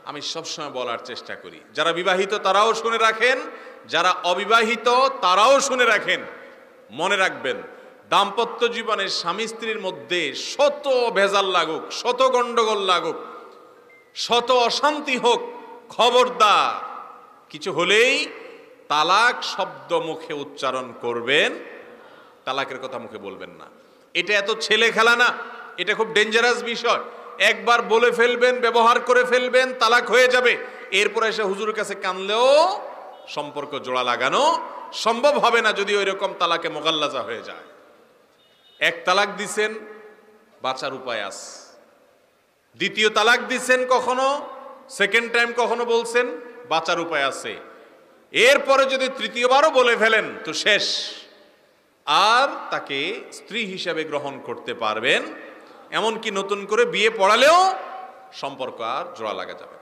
আমি সবসময় বলার চেষ্টা করি, যারা বিবাহিত তারাও শুনে রাখেন, যারা অবিবাহিত তারাও শুনে রাখেন। মনে রাখবেন, দাম্পত্য জীবনে স্বামী স্ত্রীর মধ্যে শত ভেজাল লাগুক, শত গন্ডগোল লাগুক, শত অশান্তি হোক, খবরদার কিছু হলেই তালাক শব্দ মুখে উচ্চারণ করবেন, তালাকের কথা মুখে বলবেন না। এটা এত ছেলে খেলা না, এটা খুব ডেঞ্জারাস বিষয়। একবার বলে ফেলবেন, ব্যবহার করে ফেলবেন, তালাক হয়ে যাবে। এরপর এসে হুজুরের কাছে কানলেও সম্পর্ক জোড়া লাগানো সম্ভব হবে না যদি ওই রকম তালাকে মোগাল্লাজা হয়ে যায়। এক তালাক দিছেন, বাঁচার উপায় আছে। দ্বিতীয় তালাক দিছেন, কখনো সেকেন্ড টাইম কখনো বলছেন, বাঁচার উপায় আছে। এরপরে যদি তৃতীয়বারও বলে ফেলেন তো শেষ। আর তাকে স্ত্রী হিসেবে গ্রহণ করতে পারবেন, এমনকি নতুন করে বিয়ে পড়ালেও সম্পর্ক আর জোড়া লাগা যাবে না।